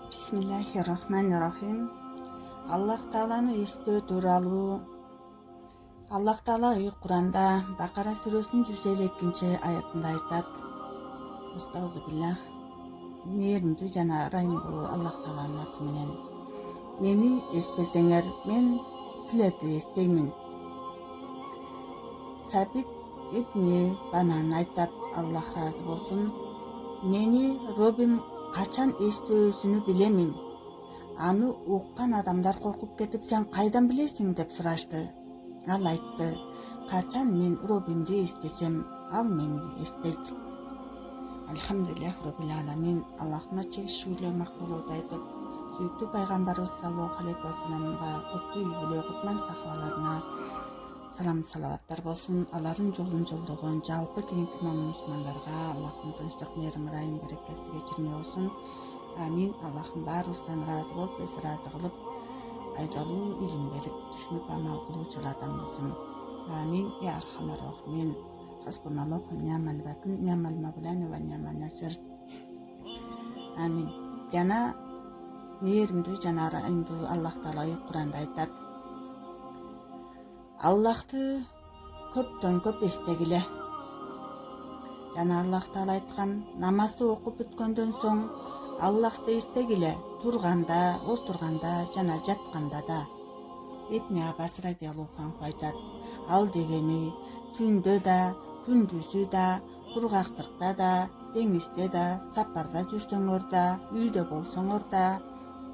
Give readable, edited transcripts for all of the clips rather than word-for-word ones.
Bismillahirrahmanirrahim. Аллах Тааланы эстөө тууралуу Аллах Таала Куранда Бакара сүрөсүнүн 152 айтат. Астагфируллах. Мээримдүү жана ырайымдуу Аллах Тааланын аты менен. Мени эстесеңер, мен силерди эстеймин. Сабит ибни Банан айтат, Аллах разы болсун. Мени Робим качан эстөөсүнү билемин. Аны уккан адамдар коркуп кетип, сен кайдан билесиң деп сурашты. Ал айтты, качан мен Робимди эстесем, ал мени эстейт. Алхамдулиллах Роббил аламин. Аллахтын чечилүү мактоолорду айтып, сүйүктүү пайгамбарыбыз саллаллаху алейхи вассаламга, куттуу үй-бүлө кутман сахабаларына салам салаваттар болсун. Алардын жолун жолдогон жалпы кийинки мусулмандарга Аллахтын тынчтык, мээрим, ырайым, берекеси, кечирими болсун. Амин. Аллахтын баарыбыздан разы болуп, өзү разы кылып, айдалуу илим берип, түшүнүп амал кылуучулардан болсун. Амин. Я архамар рахимин. Хасбуналлаху ва ни'мал вакил, ни'мал мавлана ва ни'ман насир. Амин. Жана мээримдүү жана ырайымдуу Аллах Таала Куранда айтат. Аллахты көптөн көп эстегиле. Жана Аллах Таала айткан, намазды окуп бүткөндөн соң Аллахты эстегиле, турганда, отурганда жана жатканда да. Ибн Аббас радиаллаху анху айтат, ал дегени түндө да, күндүзү да, кургактыкта да, деңизде да, сапарда жүрсөңөр да, үйдө болсоңор да,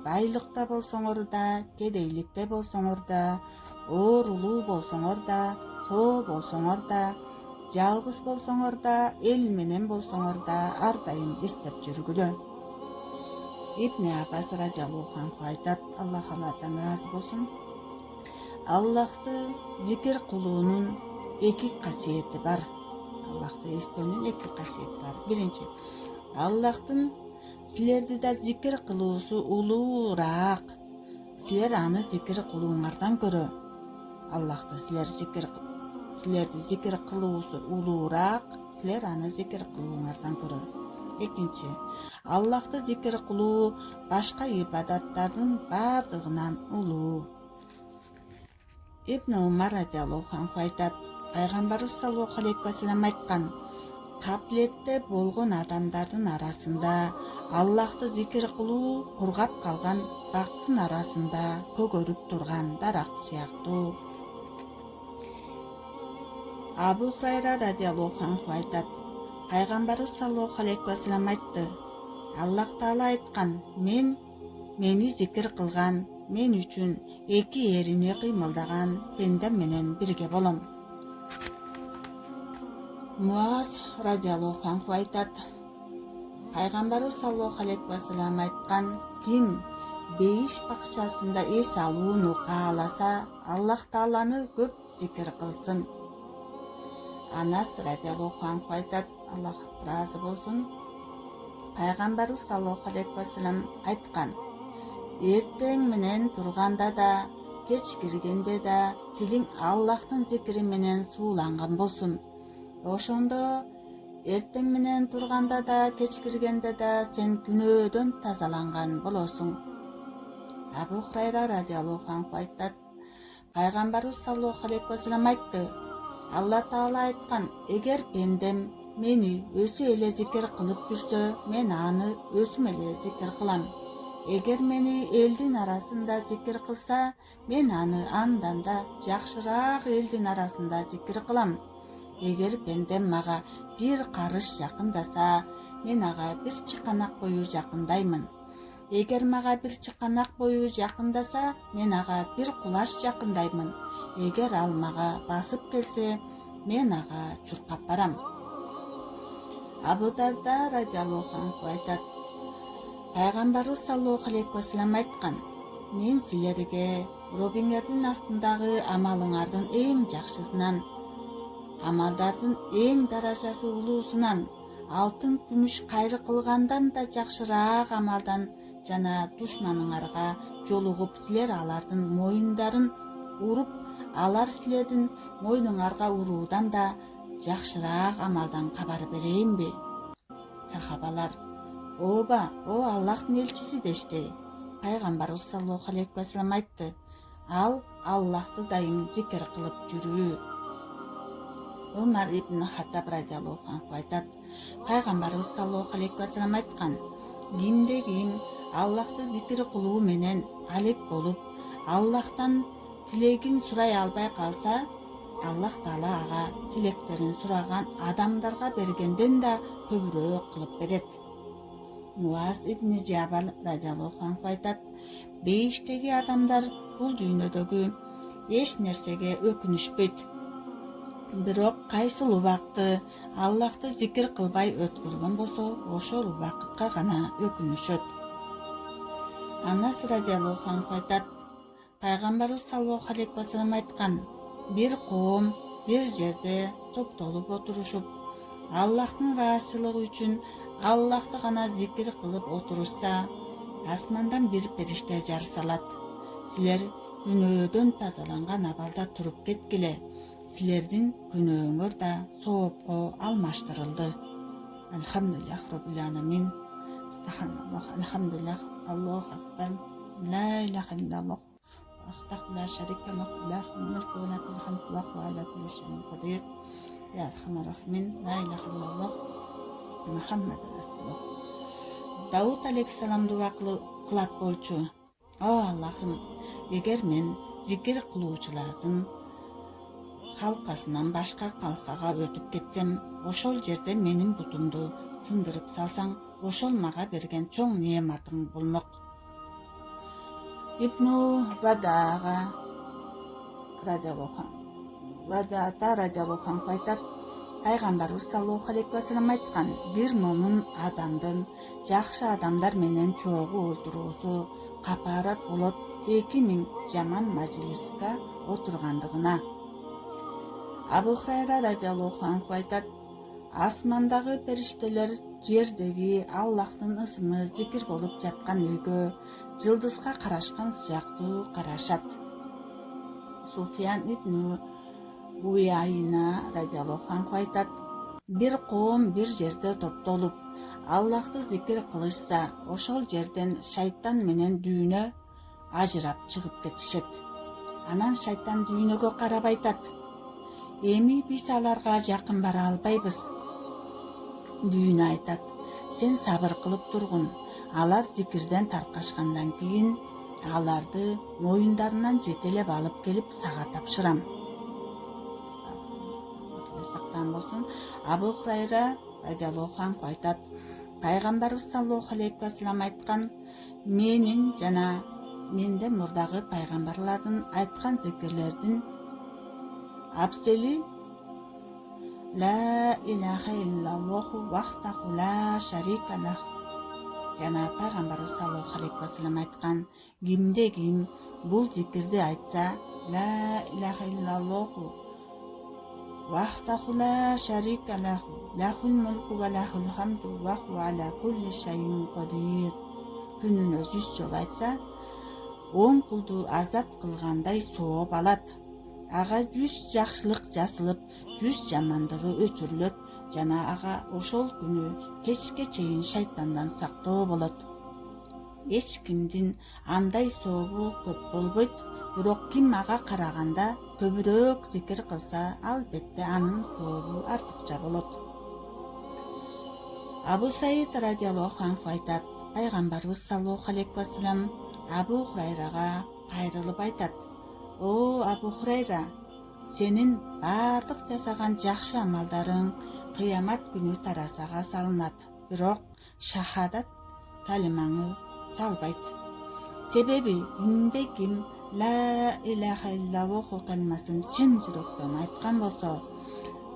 байлыкта болсоңор да, кедейликте болсоңор да, оорулуу болсоңор да, соо болсоңор да, жалгыз болсоңор да, эл менен болсоңор да, ар дайым эстеп жүргүлө. Ибн Аббас радиаллаху анху айтат, Аллах алардан разы болсун. Аллахты зикир кылуунун эки касиети бар. Аллахты эстөөнүн эки касиети бар. Биринчи, Аллахтын силерди да зикир кылуусу улуураак. Силер аны зикир кылууңардан көрө. Аллахты силерди зикир кылуусу улуураак. Силер аны зикир кылууңардан көрө. Экинчи, Аллахты зикир кылуу башка ибадаттардын бардыгынан улуу. Ибн Умар радиаллаху анху айтат, пайгамбарыбыз саллаллаху алейхи вассалам айткан, каблетте болгон адамдардын арасында Аллахты зикир кылуу кургап калган бактын арасында көгөрүп турган дарак сыяктуу. Абу Хурайра радиаллаху анху айтат, пайгамбарыбыз саллаллаху алейхи вассалам айтты, Аллах Таала айткан, мени зикир кылган, мен үчүн эки эрини кыймылдаган пенде менен бирге болом. Муаз радиаллаху анху айтат, пайгамбарыбыз саллаллаху алейхи вассалам айткан, ким бейиш бакчасында эс алууну кааласа, Аллах Тааланы көп зикир кылсын. Анас радиаллаху анху айтат, Аллах разы болсун, пайгамбарыбыз саллаллаху алейхи вассалам айткан, эртең менен турганда да, кеч киргенде да тилиң Аллахтын зикири менен сууланган болсун. Ошондо эртең менен турганда да, кеч киргенде да сен күнөөдөн тазаланган болосуң. Абу Хурайра радиаллаху анху айтат, пайгамбарыбыз саллаллаху алейхи вассалам айтты, Алла Таала айткан, эгер пендем мени өзү эле зикир кылып жүрсө, мен аны өзүм эле зикир кылам. Эгер мени элдин арасында зикир кылса, мен аны андан да жакшыраак элдин арасында зикир кылам. Эгер пендем мага бир карыш жакындаса, мен ага бир чыканак бою жакындаймын. Эгер мага бир чыканак бою жакындаса, мен ага бир кулаш жакындаймын. Эгер ал мага басып келсе, мен ага чуркап барам. Абу Дарда радиаллаху анху айтат, пайгамбарыбыз саллаллаху алейхи вассалам айткан, мен силерге Робиңердин астындагы амалыңардын эң жакшысынан, амалдардын эң даражасы улуусунан, алтын күмүш кайры кылгандан да жакшыраак амалдан жана душманыңарга жолугуп силер алардын моюндарын уруп, алар силердин мойнуңарга уруудан да жакшыраак амалдан кабар берейинби? Сахабалар, Ооба, о Аллахтын элчиси дешти. Пайгамбарыбыз саллаллаху алейхи вассалам айтты. Ал Аллахты дайым зикир кылып жүрүү. Умар ибн Хаттаб радиаллаху анху айтат. Пайгамбарыбыз саллаллаху алейхи вассалам айткан: ким Аллахты зикир кылуу менен алек болуп, Аллахтан тилегин сурай албай калса, Аллах Таала ага тилектерин сураган адамдарга бергенден да көбүрөөк кылып берет. Муаз ибн Джабал радиаллаху анху айтат: бейиштеги адамдар бул дүйнөдөгү эч нерсеге өкүнүшпөйт. Бирок кайсыл убакты Аллахты зикир кылбай өткөргөн болсо, ошол убакытка гана өкүнүшөт. Анас радиаллаху анху айтат: Пайгамбарыбыз саллаллаху алейхи вассалам айткан: бир коом бир жерде топтолуп отурушуп, Аллахтын ыраазычылыгы үчүн Аллахты гана зикир кылып отурушса, асмандан бир периште жарсалат: силер күнөөдөн тазаланган абалда туруп кеткиле, силердин күнөөңөр да соопко алмаштырылды. Алхамдулиллах роббил аламин. Алхамдулиллах, Аллаху акбар, ла иляха илляллах, вахдаху ла шарика лаху, лахул мулку ва лахул хамду ва хува аля кулли шайин кадир. Я архамар рахимин, ла иляха илляллах, Мухаммад расулуллах. Давуд алейхиссалам дуа кылат болчу: о Аллахым, эгер мен зикир кылуучулардын халкасынан башка калкага өтүп кетсем, ошол жерде менин бутумду сындырып салсаң, ошол мага берген чоң неаматың болмок. Ибну Вадага радиаллаху анху айтат: Пайгамбарыбыз саллаллаху алейхи вассалам айткан: бир момун адамдын жакшы адамдар менен чогуу олтуруусу капарат болот 2000 жаман мажлиске отургандыгына. Абу Хурайра радиаллаху анху айтат: асмандагы периштелер жердеги Аллахтын ысымы зикир болуп жаткан үйгө жылдызга карашкан сыяктуу карашат. Суфиян ибн Уяйна радиаллаху анху айтат: бир коом бир жерде топтолуп, Аллахты зикир кылышса, ошол жерден шайтан менен дүйнө ажырап чыгып кетишет. Анан шайтан дүйнөгө карап айтат: эми биз аларга жакын бара албайбыз. Дүйнө айтат: сен сабыр кылып тургун, алар зикирден таркашкандан кийин аларды моюндарынан жетелеп алып келип сага тапшырам. Сактан болсун. Абу Хурайра радиаллаху анху айтат: Пайгамбарыбыз саллаллаху алейхи вассалам айткан: менин жана менден мурдагы пайгамбарлардын айткан зикирлердин абсели ла иляха иллаллаху вахдаху ла шарика лах. Жана пайгамбарыбыз саллаллаху алейхи вассалам айткан: ким бул зикирди айтса, ла иляха иллаллаху вахдаху ла шарика лаху, лахул мулку ва лахул хамду ва хува аля кулли шайин кадир, күнүнө 100 жолу айтса, 10 кулду азат кылгандай сооп алат. Ага 100 жакшылык жасылып, 100 жамандыгы өчүрүлөт жана ага ошол күнү кечке чейин шайтандан сактоо болот. Эч кимдин андай сообу көп болбойт, бирок ким ага караганда көбүрөөк зикир кылса, албетте анын сообу артыкча болот. Абу Саид радиаллаху анху айтат: Пайгамбарыбыз саллаллаху алейхи вассалам Абу Хурайрага кайрылып айтат: о Абу Хурайра, сенин бардык жасаган жакшы амалдарың кыямат күнү таразага салынат, бирок шахадат калимаңы салбайт. Себеби ким ла иляха иллаллаху калимасын чын жүрөктөн айткан болсо,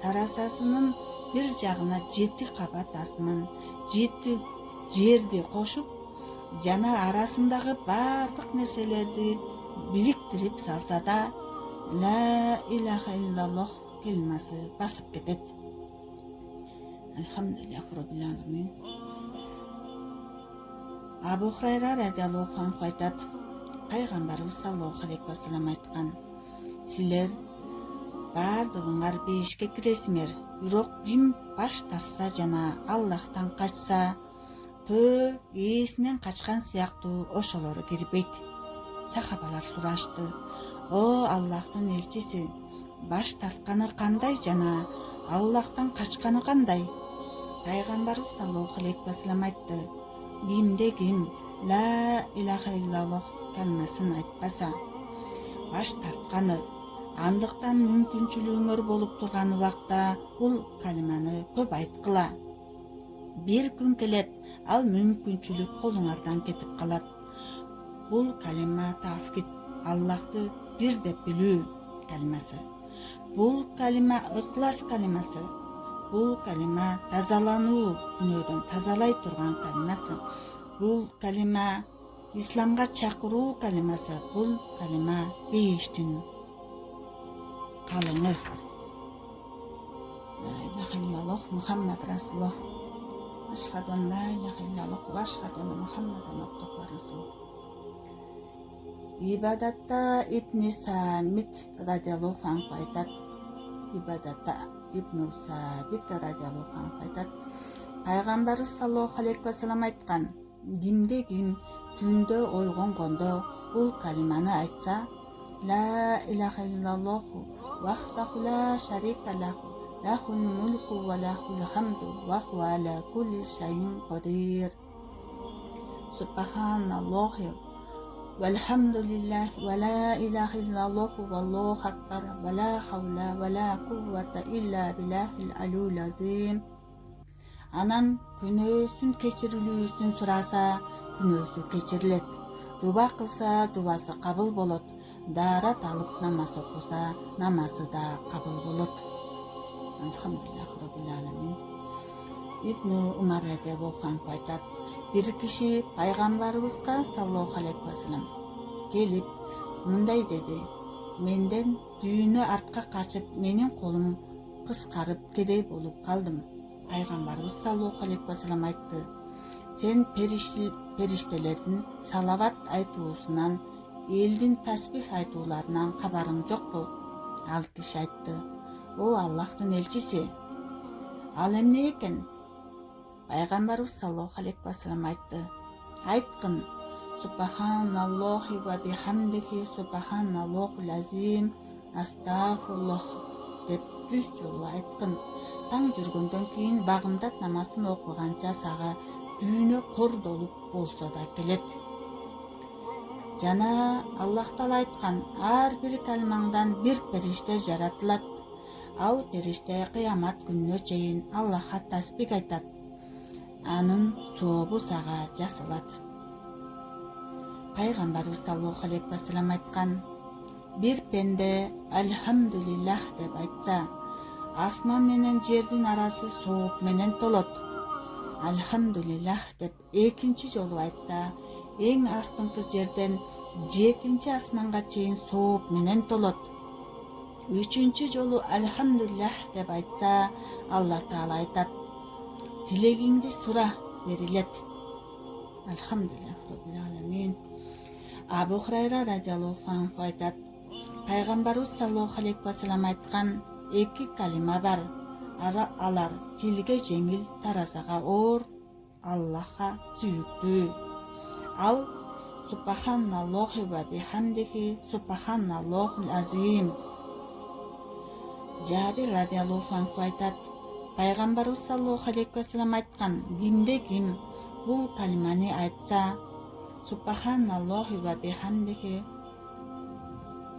таразасынын бир жагына 7 кабат асман, 7 жерди кошуп, жана арасындагы бардык нерселерди бириктирип салса да, ла иляха иллаллах калимасы басып кетет. Алхамдулиллах роббил аламин. Абу Хурайра радиаллаху анху айтат: Пайгамбарыбыз саллаллаху алейхи вассалам айткан: силер бардыгыңар бейишке киресиңер, бирок ким баш тарса жана Аллахтан качса, төө ээсинен качкан сыяктуу ошолору кирбейт. Сахабалар сурашты: "О Аллахтын элчиси, баш тартканы кандай жана Аллахтан качканы кандай?" Пайгамбарыбыз саллаллаху алейхи вассалам айтты: "Кимде-ким ла илаха иллаллах калмасын айтпаса, баш тартканы, андыктан мүмкүнчүлүгүңөр болуп турган убакта бул калиманы көп айткыла. Бир күн келет, ал мүмкүнчүлүк колуңардан кетип калат. Бул калима тавхид, Аллахты бир деп билүү калимасы. Бул калима ыклас калимасы. Бул калима тазалануу, күнөөдөн тазалай турган калимасы. Бул калима исламга чакыруу калимасы. Бул калима бейиштин калыңы. Ла илаха иллаллах Мухаммад Расулуллах. Ашхаду ан ла илаха иллаллах ва ашхаду анна Мухаммадан абдуху ва расулух." Ибадатта Ибн Самит радиаллаху анху айтат. Ибадатта Ибн Сабит радиаллаху анху айтат: Пайгамбарыбыз саллаллаху алейхи вассалам айткан: "Кимде-ким түндө ойгонгондо бул калиманы айтса, ла илаха иллаллаху вахдаху ла шарика лаху, лахул мулку ва лахул хамду ва хуа аля кулли шайин кадир. Субханаллахи вальхамдулиллахи ва ла илаха иллаллаху валлаху акбар ва ла хавла ва ла куввата илля биллахил алиюл азим." Анан күнөөсүн кечирилүүсүн сураса, күнөөсү кечирилет. Дуба кылса, дубасы кабыл болот. Даарат алып намаз окуса, намазы да кабыл болот. Алхамдулиллахи роббил аламин. Ибн Умар радиаллаху анху айтат: "Бир киши пайгамбарыбызга саллаллаху алейхи вассалам келип мындай деди: Менден дүйнө артка качып, менин колум кыскарып кедей болуп калдым." Пайгамбарыбыз саллаллаху алейхи вассалам айтты: "Сен периштелердин салават айтуусунан, элдин тасбих айтууларынан кабарың жокпу?" Ал киши айтты: "О Аллахтын элчиси, ал эмне экен?" Пайгамбарыбыз саллаллаху алейхи вассалам айтты: "Айткын: Субханаллахи ва бихамдихи, субханаллахул азим, астагфируллах" деп 100 жолу айткын. Таң жүргөндөн кийин багымдат намазын окуганча сага дүйнө кордолуп болсо да келет. Жана Аллах Таала айткан: "Ар бир калмаңдан бир периште жаратылат. Ал периште кыямат күнүнө чейин Аллахка тасбих айтат. Анын сообу сага жасалат." Пайгамбарыбыз саллаллаху алейхи вассалам айткан: "Бир пенде альхамдулиллах деп айтса, асман менен жердин арасы сооп менен толот. Альхамдулиллах деп экинчи жолу айтса, эң астыңкы жерден 7-чи асманга чейин сооп менен толот. Үчүнчү жолу альхамдулиллах деп айтса, Алла Таала айтат: "Тилегиңди сура, берилет." Алхамдулиллах роббил аламин. Абу Хурайра радиаллаху анху айтат: Пайгамбарыбыз саллаллаху алейхи вассалам айткан: "Эки калима бар. Алар тилге жеңил, таразага оор, Аллахка сүйүктүү. Ал Субханаллахи ва бихамдихи, субханаллахул азим." Жабир радиаллаху анху айтат: Пайгамбарыбыз саллаллаху алейхи вассалам айткан: "Кимде-ким бул калиманы айтса, Субханаллахи ва бихамдихи,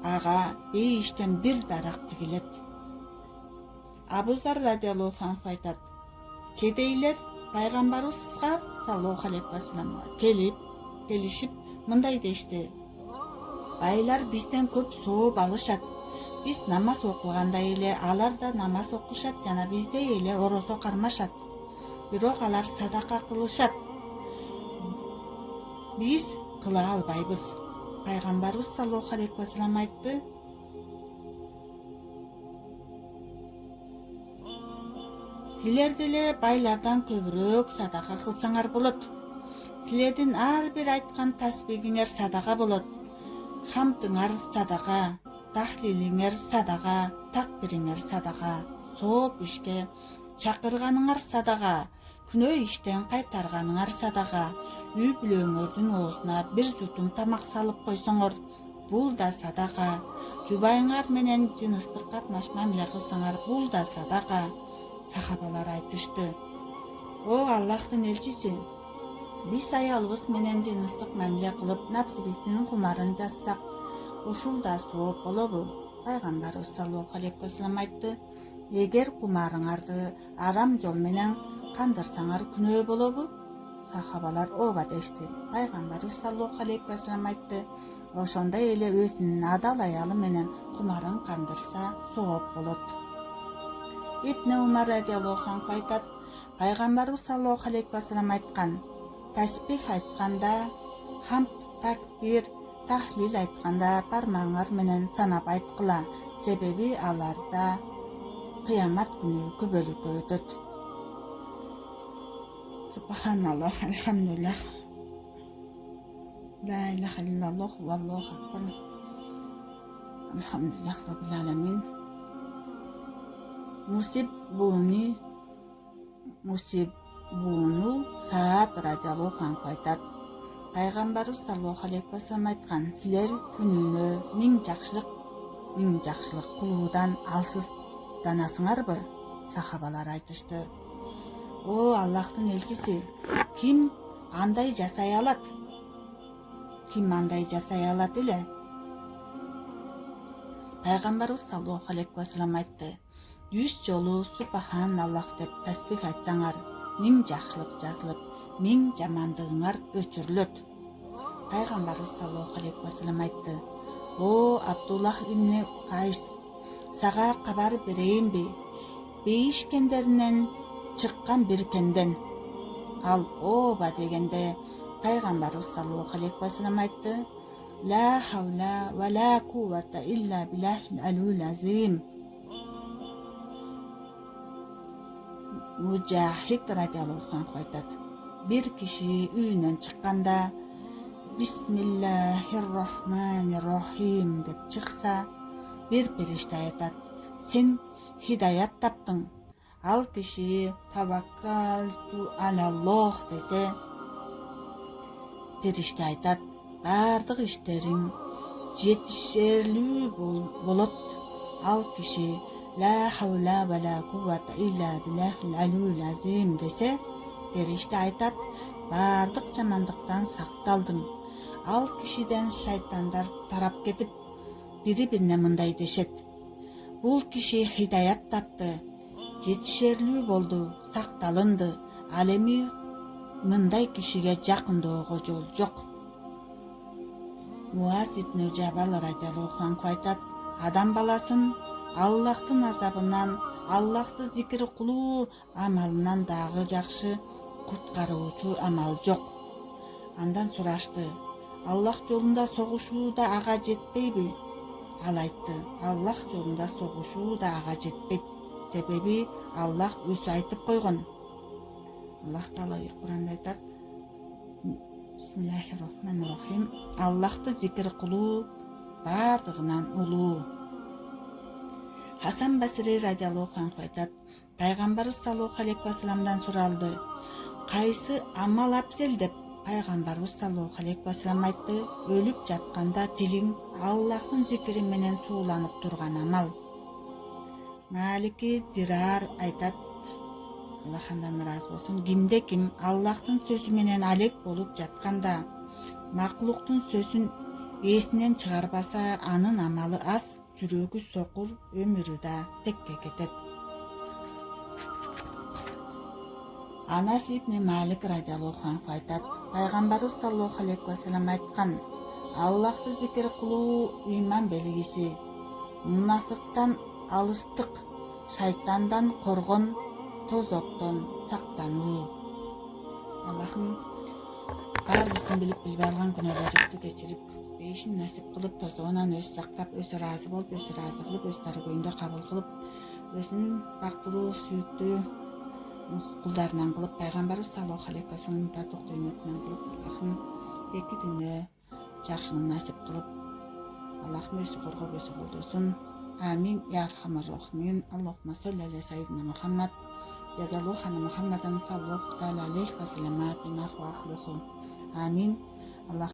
ага бейиштен бир дарак тигилет." Абу Зар радиаллаху анху айтат: Кедейлер Пайгамбарыбызга саллаллаху алейхи вассаламга келишип мындай дешти: "Байлар бизден көп сооп алышат. Биз намаз окугандай эле алар да намаз окушат жана биздей эле орозо кармашат. Бирок алар садака кылышат. Биз кыла албайбыз." Пайгамбарыбыз саллаллаху алейхи вассалам айтты: "Силер деле байлардан көбүрөөк садака кылсаңар болот. Силердин ар бир айткан тасбигиңер садака болот. Хамдыңар садака, тахлилиңер садака, такбириңер садага, сооп ишке чакырганыңар садага, күнөө иштен кайтарганыңар садака. Үй бүлөңөрдүн оозуна бир жутум тамак салып койсоңор, бул да садака. Жубайыңар менен жыныстык катнаш мамиле кылсаңар, бул да садака. Сахабалар айтышты: О Аллахтын элчиси, биз аялыбыз менен жыныстык мамиле кылып, напсибиздин кумарын жазсак, ушул да сооп болобу? Пайгамбарыбыз саллаллаху алейхи вассалам айтты: эгер кумарыңарды арам жол менен кандырсаңар күнөө болобу? Сахабалар ооба дешти. Пайгамбарыбыз саллаллаху алейхи вассалам айтты: ошондой эле өзүнүн адал аялы менен кумарын кандырса сооп болот. Ибн Умар радиаллаху анху айтат: Пайгамбарыбыз саллаллаху алейхи вассалам айткан: тасбих айтканда, хамд, такбир, тахлил айтканда бармаңар менен санап айткыла, себеби аларда кыямат күнү күбөлүккө өтөт. Субханаллах, алхамдулиллах, ла илаха иллаллах, валлаху акбар, алхамдулиллах раббил аламин. Мусиббуну Саад радиаллаху анху айтат: Пайгамбарыбыз саллаллаху алейхи вассалам айткан: силер күнүнө 1000 жакшылык кылуудан алсызданасыңарбы? Сахабалар айтышты: О Аллахтын элчиси, ким андай жасай алат? Ким андай жасай алат эле? Пайгамбарыбыз саллаллаху алейхи вассалам айтты: 100 жолу Субханаллах деп тасбих айтсаңар, 1000 жакшылык жазылып, 1000 жамандыгыңар өчүрүлөт. Пайгамбарыбыз саллаллаху алейхи вассалам айтты: О Абдуллах ибн Кайс, сага кабар берейинби? Бейиш кендеринен чыккан бир кенден. Ал ооба дегенде, Пайгамбарыбыз саллаллаху алейхи вассалам айтты: Ла хавла ва ла куввата илля биллахил алил азим. Мужахид радиаллаху анху айтат: бир киши үйүнөн чыкканда Бисмиллахир-рахманир-рахим деп чыкса, бир периште айтат: сен хидайат таптың. Ал киши таваккалту алаллах десе, периште айтат: бардык иштериң жетишерлүү болот. Ал киши ла хавла ва ла куввата илля биллахил алил азим десе, периште айтат: бардык жамандыктан сакталдың. Ал кишиден шайтандар тарап кетип, бири-бирине мындай дешет: бул киши хидаят тапты, жетишерлүү болду, сакталынды. Ал эми мындай кишиге жакынdoog'o жол жок. Муаз ибн Жабал радиаллаху анху айтат: адам баласын Аллахтын азабынан, Аллахты зикир кылуу амалынан дагы жакшы куткаруучу амал жок. Андан сурашты: Аллах жолунда согушуу да ага жетпейби? Ал айтты: Аллах жолунда согушуу да ага жетпейт. Себеби Аллах өзү айтып койгон. Аллах Таала Куранда айтат: Бисмиллахир-рахманир-рахим. Аллахты зикир кылуу бардыгынан улуу. Хасан Басри радиаллаху анху айтат: Пайгамбарыбыз саллаллаху алейхи вассаламдан суралды: кайсы амал абзел деп? Пайгамбарыбыз саллаллаху алейхи вассалам айтты: өлүп жатканда тилиң Аллахтын зикири менен сууланып турган амал. Малики Дирар айтат: Аллах андан ыраазы болсун, кимде ким Аллахтын сөзү менен алек болуп жатканда маклуктун сөзүн эсинен чыгарбаса, анын амалы аз, жүрөгү сокур, өмүрү да текке кетет. Анас ибн Малик радиаллаху анху айтат: Пайгамбарыбыз саллаллаху алейхи вассалам айткан: Аллахты зикир кылуу ыйман белгиси, мунафыктан алыстык, шайтандан коргон, тозоктон сактануу. Аллахым баарыбыздын билип билбей алган күнөөлөрүбүздү кечирип, бейишин насип кылып, тозогунан өзү сактап, өзү ыраазы болуп, өзү ыраазы кылып, өз тарбийинде кабыл кылып, өзүнүн бактылуу, сүйүктүү кулдарынан кылып, Пайгамбарыбыз саллаллаху алейхи вассаламдын татыктуу үммөтүнөн кылып, Аллахым эки дүйнө жакшылык насип кылып, Аллахым өзү коргоп, өзү колдосун. Амин. Я архамар рахимин. Аллахумма салли аля сайидина Мухаммад جزا محمدا صلى الله تعالى عليه وسلم بما هو أخلقه. آمين. الله